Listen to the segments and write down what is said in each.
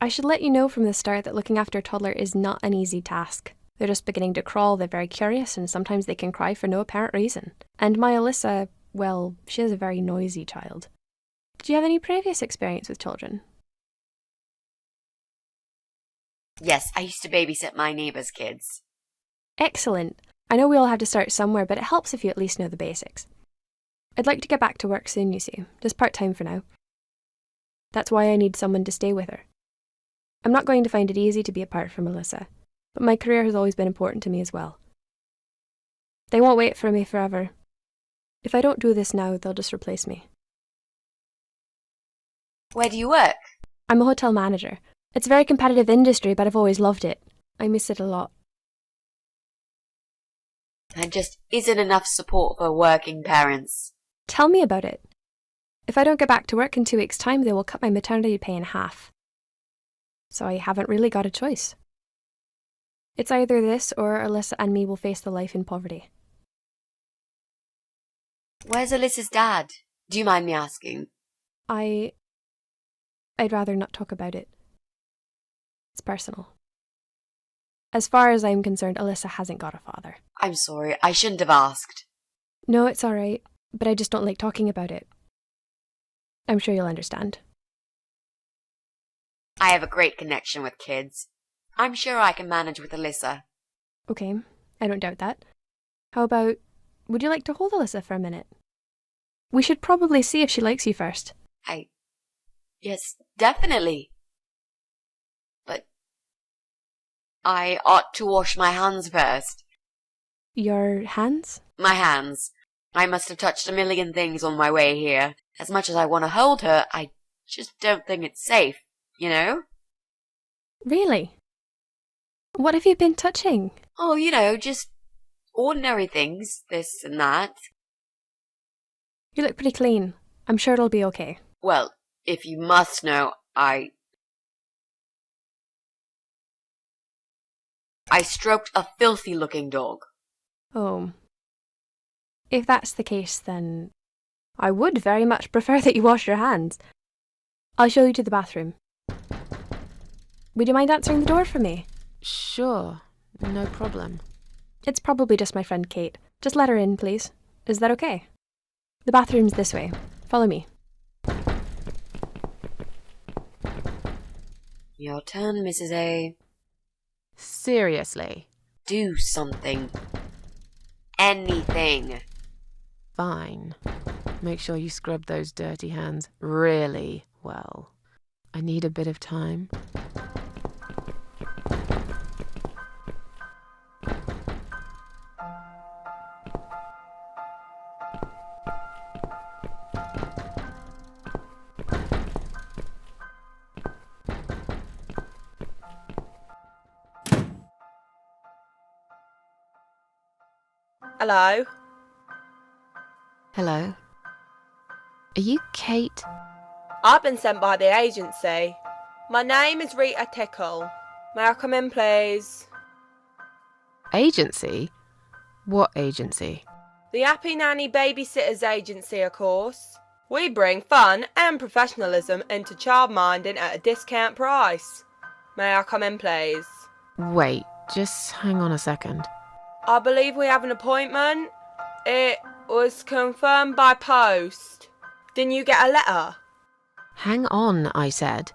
I should let you know from the start that looking after a toddler is not an easy task. They're just beginning to crawl, they're very curious, and sometimes they can cry for no apparent reason. And my Alyssa, well, she is a very noisy child. Did you have any previous experience with children? Yes, I used to babysit my neighbour's kids. Excellent. I know we all have to start somewhere, but it helps if you at least know the basics. I'd like to get back to work soon, you see, just part-time for now. That's why I need someone to stay with her. I'm not going to find it easy to be apart from Alyssa, but my career has always been important to me as well. They won't wait for me forever. If I don't do this now, they'll just replace me. Where do you work? I'm a hotel manager. It's a very competitive industry, but I've always loved it. I miss it a lot. There just isn't enough support for working parents. Tell me about it. If I don't get back to work in 2 weeks' time, they will cut my maternity pay in half. So I haven't really got a choice. It's either this or Alyssa and me will face the life in poverty. Where's Alyssa's dad? Do you mind me asking? I'd rather not talk about it. It's personal. As far as I'm concerned, Alyssa hasn't got a father. I'm sorry, I shouldn't have asked. No, it's alright, but I just don't like talking about it. I'm sure you'll understand. I have a great connection with kids. I'm sure I can manage with Alyssa. Okay, I don't doubt that. How about, would you like to hold Alyssa for a minute? We should probably see if she likes you first. Yes, definitely. But I ought to wash my hands first. Your hands? My hands. I must have touched a million things on my way here. As much as I want to hold her, I just don't think it's safe, you know? Really? What have you been touching? Oh, just ordinary things, this and that. You look pretty clean. I'm sure it'll be okay. Well, if you must know, I stroked a filthy-looking dog. Oh. If that's the case, then I would very much prefer that you wash your hands. I'll show you to the bathroom. Would you mind answering the door for me? Sure, no problem. It's probably just my friend Kate. Just let her in, please. Is that okay? The bathroom's this way. Follow me. Your turn, Mrs. A. Seriously? Do something. Anything. Fine. Make sure you scrub those dirty hands really well. I need a bit of time. Hello? Hello? Are you Kate? I've been sent by the agency. My name is Rita Tickle. May I come in, please? Agency? What agency? The Happy Nanny Babysitters Agency, of course. We bring fun and professionalism into childminding at a discount price. May I come in, please? Wait, just hang on a second. I believe we have an appointment. It was confirmed by post. Didn't you get a letter? Hang on, I said.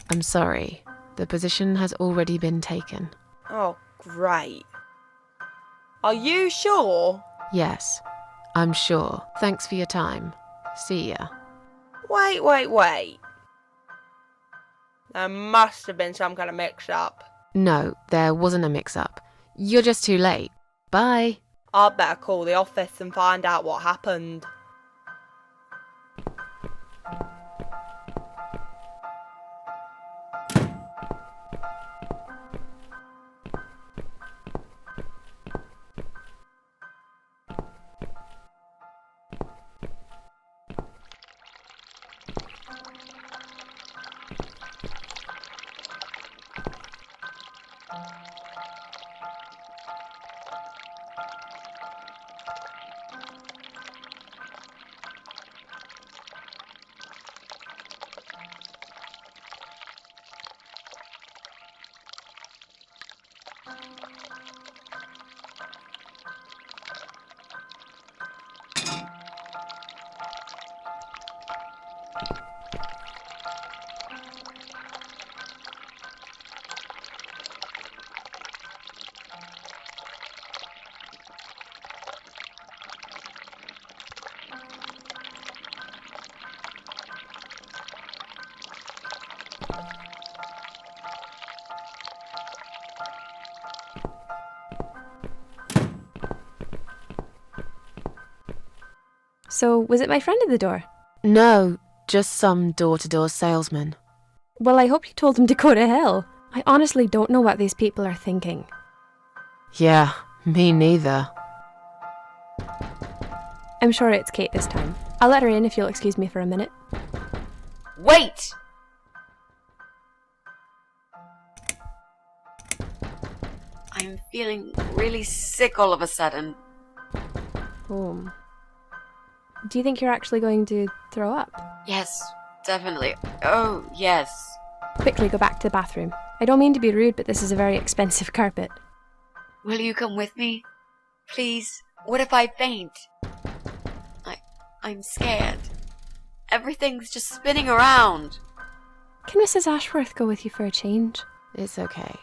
I'm sorry. The position has already been taken. Oh, great. Are you sure? Yes, I'm sure. Thanks for your time. See ya. Wait. There must have been some kind of mix-up. No, there wasn't a mix-up. You're just too late. Bye. I'd better call the office and find out what happened. So, was it my friend at the door? No, just some door-to-door salesman. Well, I hope you told him to go to hell. I honestly don't know what these people are thinking. Yeah, me neither. I'm sure it's Kate this time. I'll let her in if you'll excuse me for a minute. Wait! I'm feeling really sick all of a sudden. Oh. Do you think you're actually going to throw up? Yes, definitely. Oh, yes. Quickly go back to the bathroom. I don't mean to be rude, but this is a very expensive carpet. Will you come with me? Please? What if I faint? I'm scared. Everything's just spinning around. Can Mrs. Ashworth go with you for a change? It's okay.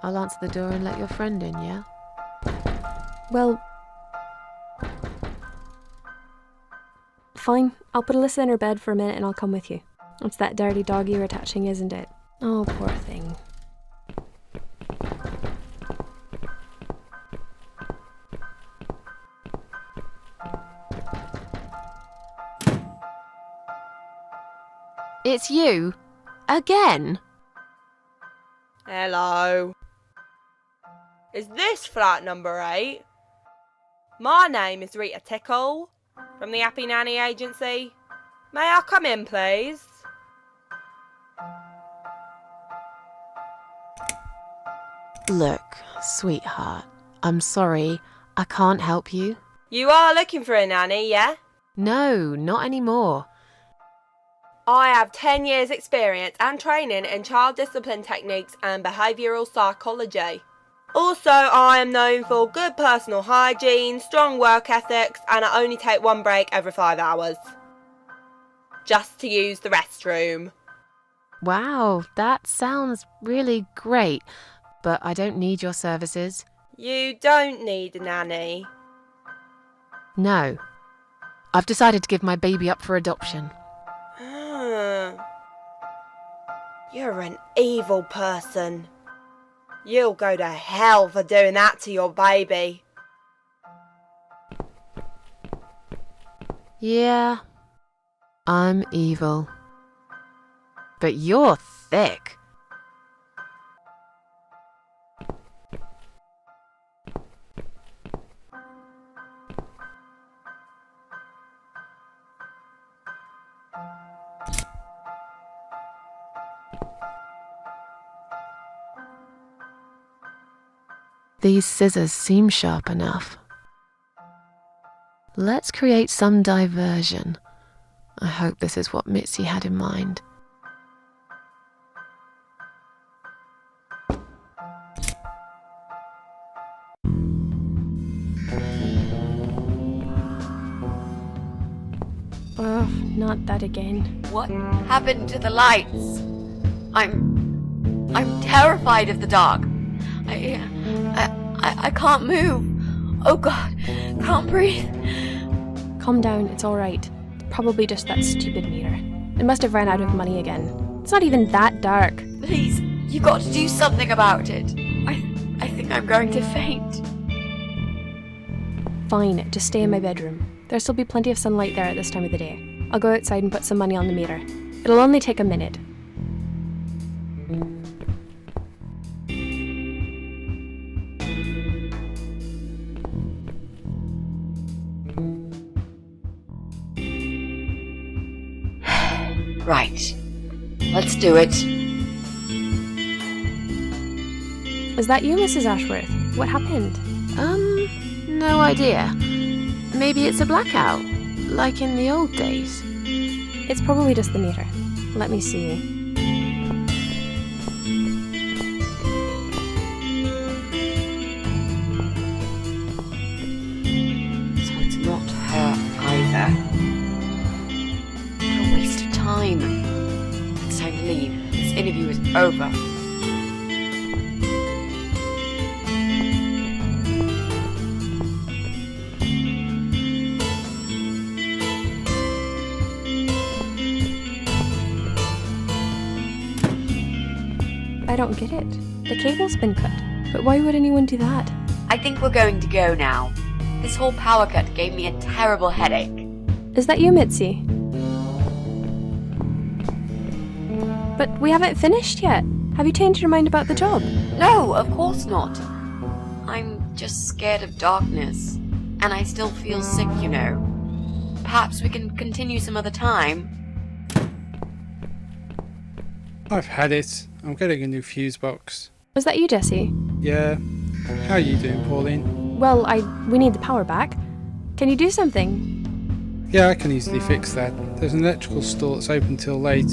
I'll answer the door and let your friend in, yeah? Well... Fine. I'll put Alyssa in her bed for a minute and I'll come with you. It's that dirty dog you were touching, isn't it? Oh, poor thing. It's you? Again? Hello. Is this flat number 8? My name is Rita Tickle, from the Happy Nanny Agency. May I come in, please? Look, sweetheart, I'm sorry, I can't help you. You are looking for a nanny, yeah? No, not anymore. I have 10 years experience and training in child discipline techniques and behavioural psychology. Also, I am known for good personal hygiene, strong work ethics, and I only take one break every 5 hours. Just to use the restroom. Wow, that sounds really great, but I don't need your services. You don't need a nanny. No. I've decided to give my baby up for adoption. You're an evil person. You'll go to hell for doing that to your baby. Yeah, I'm evil. But you're thick. These scissors seem sharp enough. Let's create some diversion. I hope this is what Mitzi had in mind. Oh, not that again. What happened to the lights? I'm terrified of the dog. I can't move. Oh God, can't breathe. Calm down, it's alright. Probably just that stupid meter. It must have run out of money again. It's not even that dark. Please, you got to do something about it. I think I'm going to faint. Fine, just stay in my bedroom. There'll still be plenty of sunlight there at this time of the day. I'll go outside and put some money on the meter. It'll only take a minute. Right. Let's do it. Is that you, Mrs. Ashworth? What happened? No idea. Maybe it's a blackout, like in the old days. It's probably just the meter. Let me see. So it's not her either. What a waste of time. It's time to leave. This interview is over. I don't get it. The cable's been cut. But why would anyone do that? I think we're going to go now. This whole power cut gave me a terrible headache. Is that you, Mitzi? But we haven't finished yet. Have you changed your mind about the job? No, of course not. I'm just scared of darkness. And I still feel sick, you know. Perhaps we can continue some other time. I've had it. I'm getting a new fuse box. Was that you, Jesse? Yeah. How are you doing, Pauline? Well, we need the power back. Can you do something? Yeah, I can easily fix that. There's an electrical store that's open till late.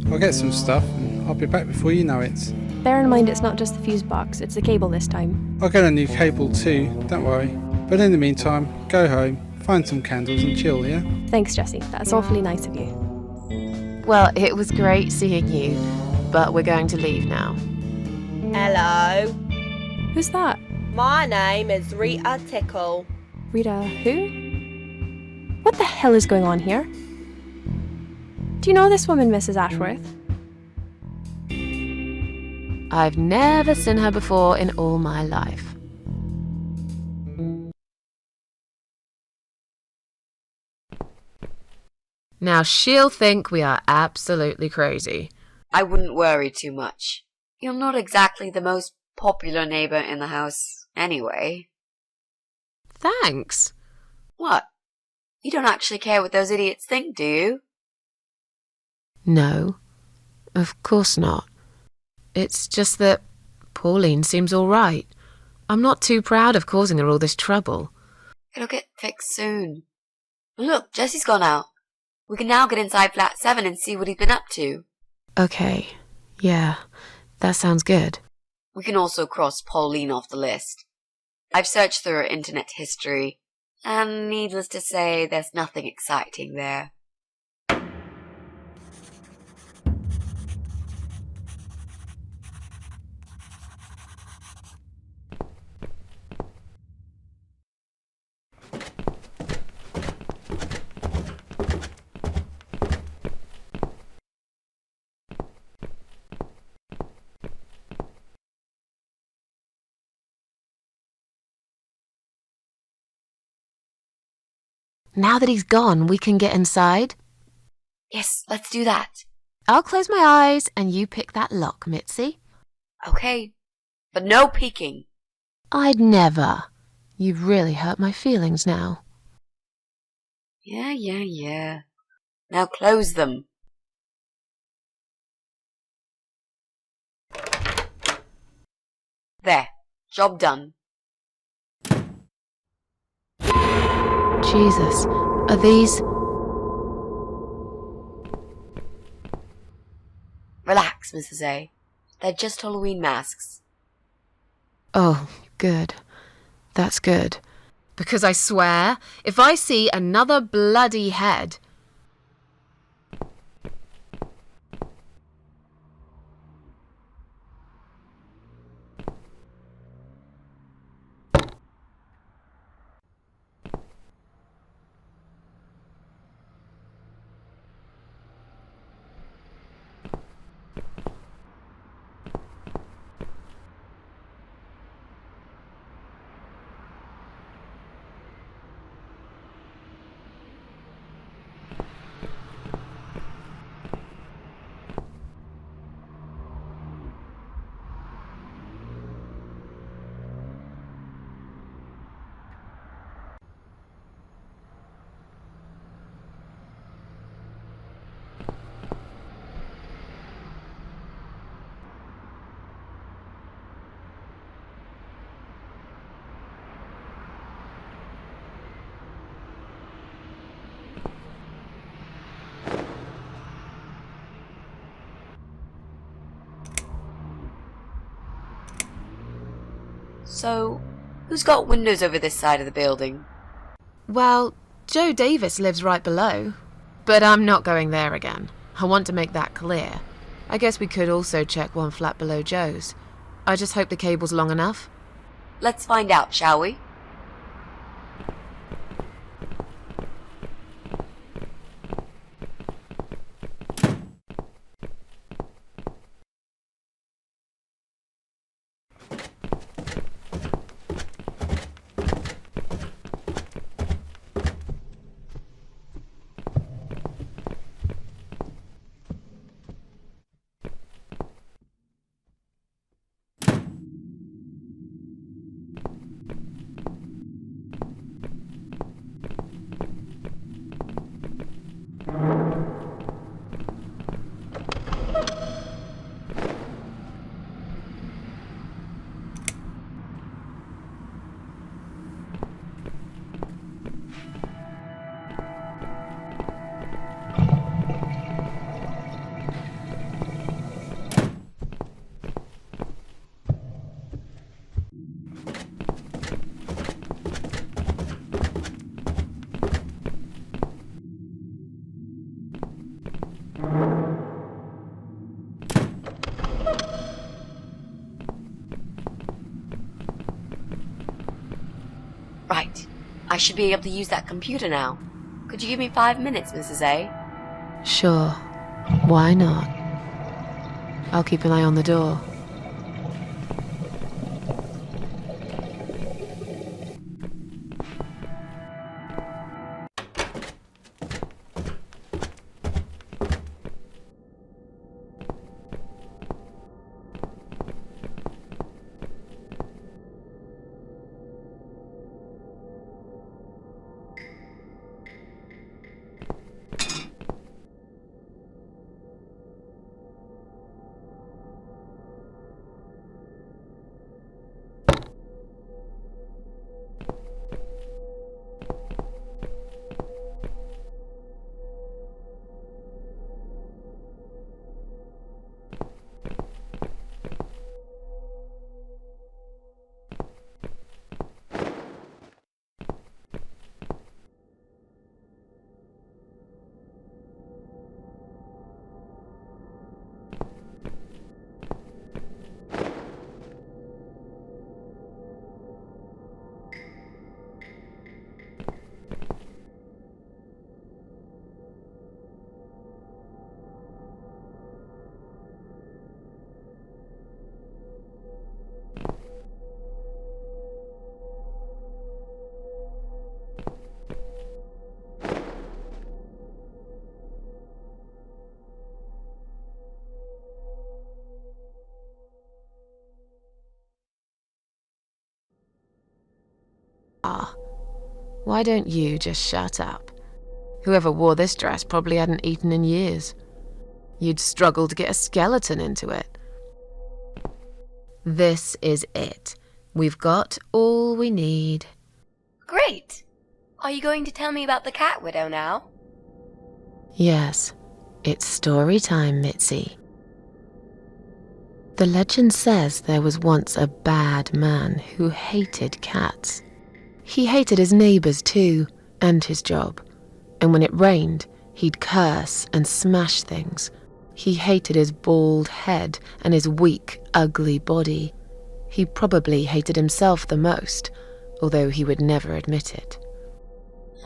I'll get some stuff and I'll be back before you know it. Bear in mind it's not just the fuse box, it's the cable this time. I'll get a new cable too, don't worry. But in the meantime, go home, find some candles and chill, yeah? Thanks, Jesse. That's awfully nice of you. Well, it was great seeing you, but we're going to leave now. Hello. Who's that? My name is Rita Tickle. Rita who? What the hell is going on here? Do you know this woman, Mrs. Ashworth? I've never seen her before in all my life. Now she'll think we are absolutely crazy. I wouldn't worry too much. You're not exactly the most popular neighbor in the house, anyway. Thanks. What? You don't actually care what those idiots think, do you? No, of course not. It's just that Pauline seems all right. I'm not too proud of causing her all this trouble. It'll get fixed soon. Look, Jesse's gone out. We can now get inside flat 7 and see what he's been up to. Okay, yeah, that sounds good. We can also cross Pauline off the list. I've searched through her internet history, and needless to say, there's nothing exciting there. Now that he's gone, we can get inside. Yes, let's do that. I'll close my eyes and you pick that lock, Mitzi. Okay, but no peeking. I'd never. You've really hurt my feelings now. Yeah. Now close them. There, job done. Jesus, are these... Relax, Mrs. A. They're just Halloween masks. Oh, good. That's good. Because I swear, if I see another bloody head... So, who's got windows over this side of the building? Well, Joe Davis lives right below. But I'm not going there again. I want to make that clear. I guess we could also check one flat below Joe's. I just hope the cable's long enough. Let's find out, shall we? should be able to use that computer now. Could you give me 5 minutes, Mrs. A? Sure. Why not? I'll keep an eye on the door. Why don't you just shut up? Whoever wore this dress probably hadn't eaten in years. You'd struggle to get a skeleton into it. This is it. We've got all we need. Great! Are you going to tell me about the cat widow now? Yes, it's story time, Mitzi. The legend says there was once a bad man who hated cats. He hated his neighbours too, and his job. And when it rained, he'd curse and smash things. He hated his bald head and his weak, ugly body. He probably hated himself the most, although he would never admit it.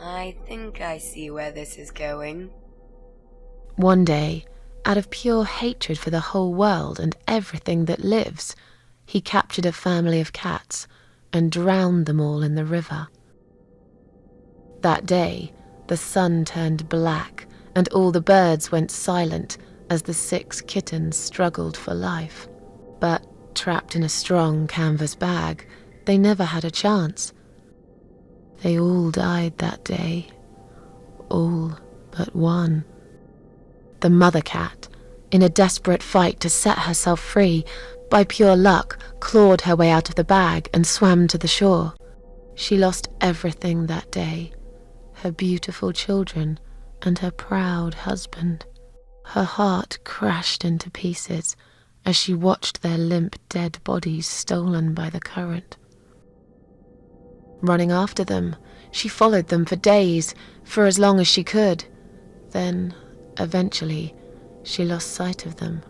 I think I see where this is going. One day, out of pure hatred for the whole world and everything that lives, he captured a family of cats and drowned them all in the river. That day, the sun turned black and all the birds went silent as the 6 kittens struggled for life. But trapped in a strong canvas bag, they never had a chance. They all died that day. All but one. The mother cat, in a desperate fight to set herself free, by pure luck, clawed her way out of the bag and swam to the shore. She lost everything that day, her beautiful children and her proud husband. Her heart crashed into pieces as she watched their limp dead bodies stolen by the current. Running after them, she followed them for days, for as long as she could. Then, eventually, she lost sight of them.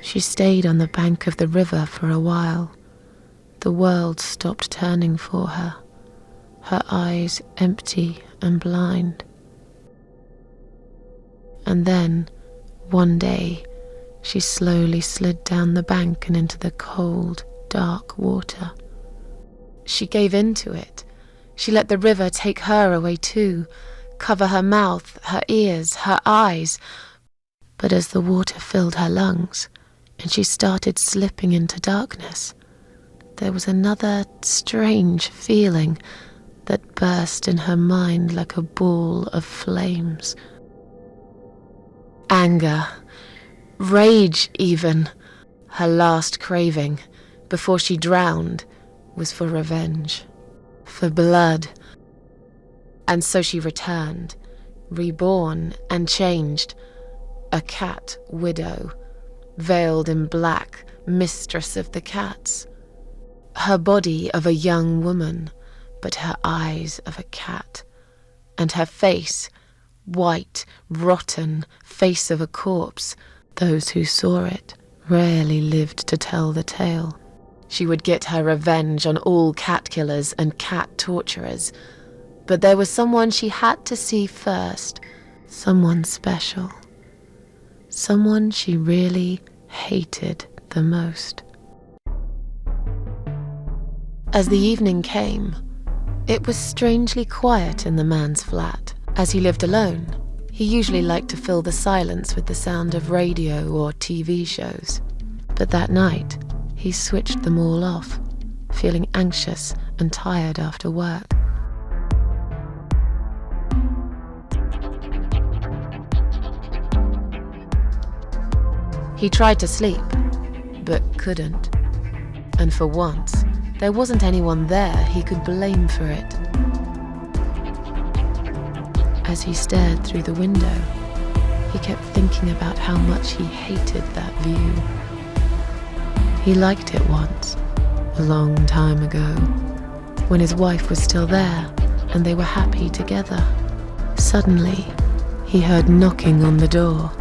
She stayed on the bank of the river for a while. The world stopped turning for her, her eyes empty and blind. And then, one day, she slowly slid down the bank and into the cold, dark water. She gave in to it. She let the river take her away too, cover her mouth, her ears, her eyes. But as the water filled her lungs, and she started slipping into darkness, there was another strange feeling that burst in her mind like a ball of flames. Anger, rage even. Her last craving, before she drowned, was for revenge, for blood. And so she returned, reborn and changed, a cat widow, veiled in black, mistress of the cats. Her body of a young woman, but her eyes of a cat, and her face, white, rotten, face of a corpse. Those who saw it rarely lived to tell the tale. She would get her revenge on all cat killers and cat torturers, But there was someone she had to see first. Someone special. Someone she really hated the most. As the evening came, it was strangely quiet in the man's flat. As he lived alone, he usually liked to fill the silence with the sound of radio or TV shows. But that night, he switched them all off, feeling anxious and tired after work. He tried to sleep, but couldn't. And for once, there wasn't anyone there he could blame for it. As he stared through the window, he kept thinking about how much he hated that view. He liked it once, a long time ago, when his wife was still there and they were happy together. Suddenly, he heard knocking on the door.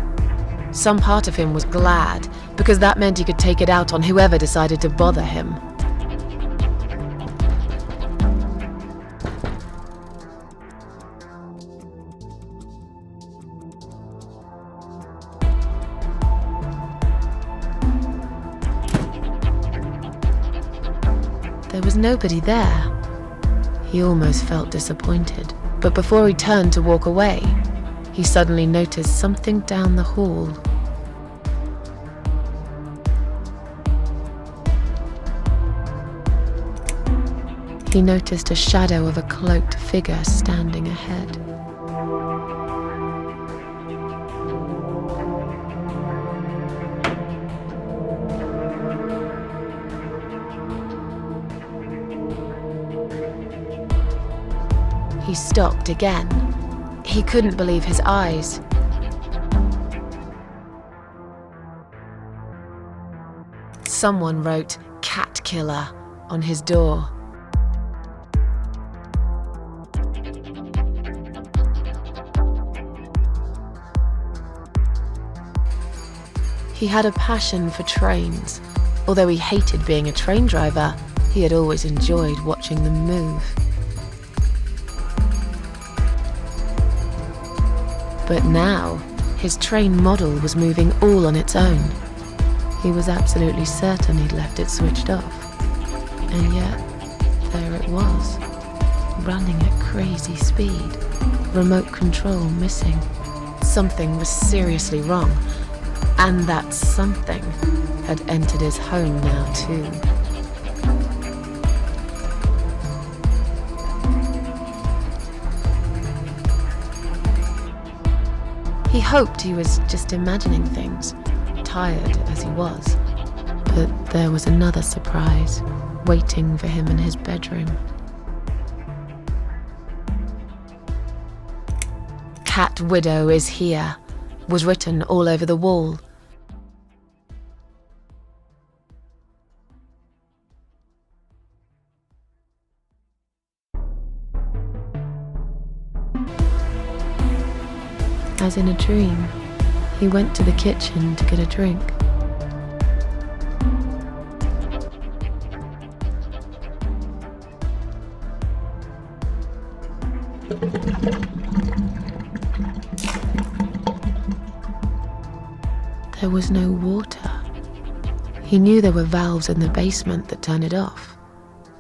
Some part of him was glad, because that meant he could take it out on whoever decided to bother him. There was nobody there. He almost felt disappointed, but before he turned to walk away, he suddenly noticed something down the hall. He noticed a shadow of a cloaked figure standing ahead. He stopped again. He couldn't believe his eyes. Someone wrote "Cat Killer" on his door. He had a passion for trains. Although he hated being a train driver, he had always enjoyed watching them move. But now, his train model was moving all on its own. He was absolutely certain he'd left it switched off. And yet, there it was, running at crazy speed, remote control missing. Something was seriously wrong, and that something had entered his home now too. He hoped he was just imagining things, tired as he was. But there was another surprise waiting for him in his bedroom. "Cat Widow is here," was written all over the wall. As in a dream, he went to the kitchen to get a drink. There was no water. He knew there were valves in the basement that turn it off,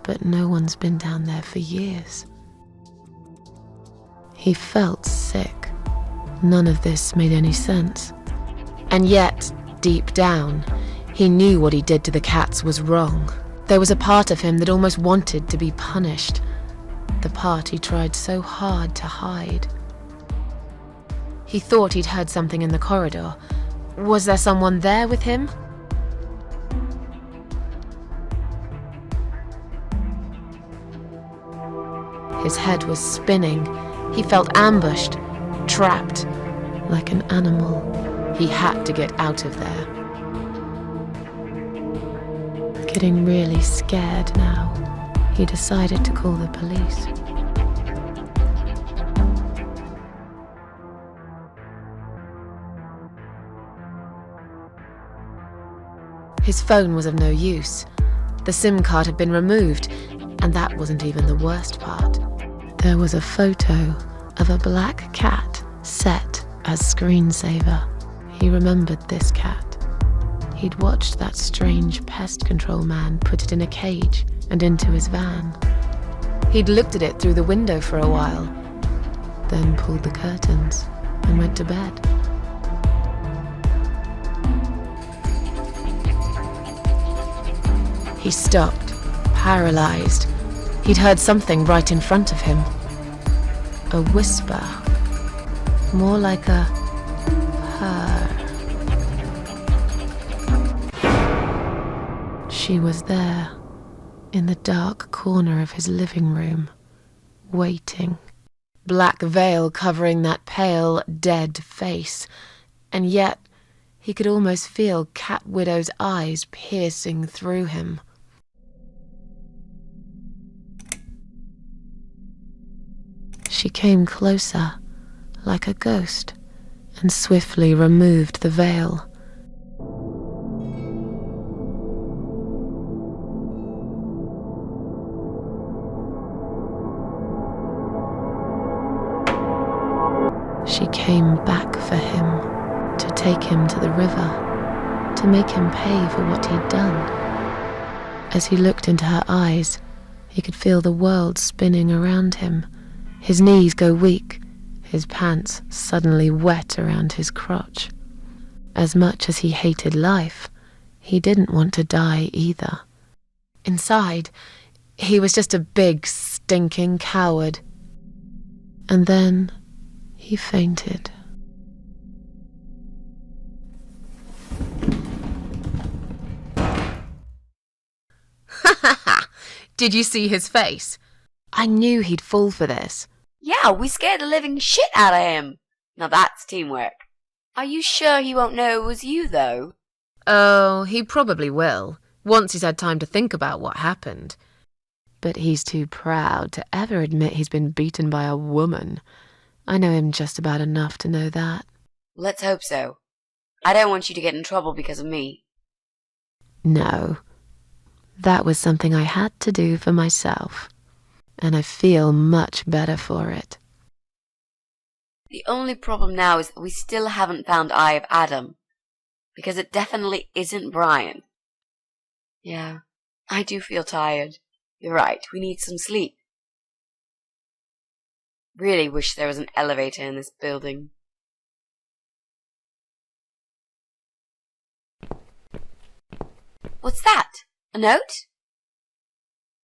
but no one's been down there for years. He felt sick. None of this made any sense. And yet, deep down, he knew what he did to the cats was wrong. There was a part of him that almost wanted to be punished, the part he tried so hard to hide. He thought he'd heard something in the corridor. Was there someone there with him? His head was spinning. He felt ambushed, trapped, like an animal. He had to get out of there. Getting really scared now, he decided to call the police. His phone was of no use. The SIM card had been removed, and that wasn't even the worst part. There was a photo of a black cat set as screensaver. He remembered this cat. He'd watched that strange pest control man put it in a cage and into his van. He'd looked at it through the window for a while, then pulled the curtains and went to bed. He stopped, paralyzed. He'd heard something right in front of him. A whisper, more like a purr. She was there, in the dark corner of his living room, waiting. Black veil covering that pale, dead face, and yet he could almost feel Cat Widow's eyes piercing through him. She came closer, like a ghost, and swiftly removed the veil. She came back for him, to take him to the river, to make him pay for what he'd done. As he looked into her eyes, he could feel the world spinning around him, his knees go weak, his pants suddenly wet around his crotch. As much as he hated life, he didn't want to die either. Inside, he was just a big, stinking coward. And then he fainted. Did you see his face? I knew he'd fall for this. Yeah, we scared the living shit out of him. Now that's teamwork. Are you sure he won't know it was you, though? Oh, he probably will, once he's had time to think about what happened. But he's too proud to ever admit he's been beaten by a woman. I know him just about enough to know that. Let's hope so. I don't want you to get in trouble because of me. No. That was something I had to do for myself. And I feel much better for it. The only problem now is that we still haven't found Eye of Adam. Because it definitely isn't Brian. Yeah, I do feel tired. You're right, we need some sleep. Really wish there was an elevator in this building. What's that? A note?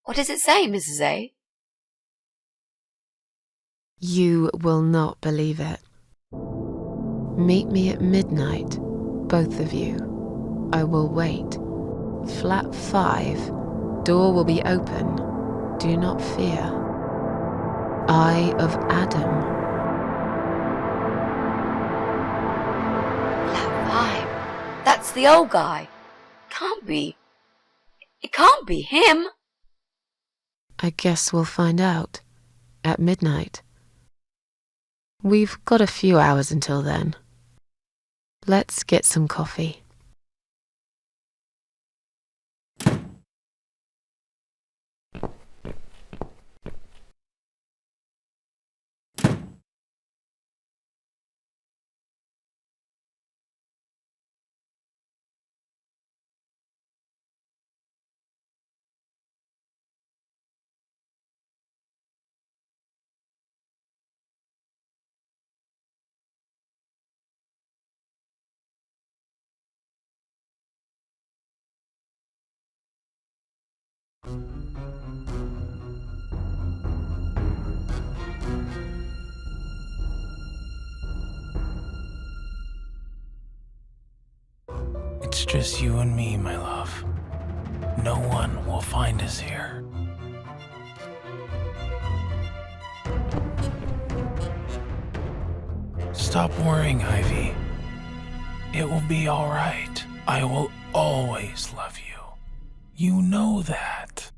What does it say, Mrs. A? You will not believe it. Meet me at midnight, both of you. I will wait. Flat 5. Door will be open. Do not fear. Eye of Adam. Flat 5? That's the old guy. Can't be. It can't be him. I guess we'll find out. At midnight. We've got a few hours until then. Let's get some coffee. It's just you and me, my love. No one will find us here. Stop worrying, Ivy. It will be all right. I will always love you. You know that.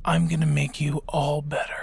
I'm gonna make you all better.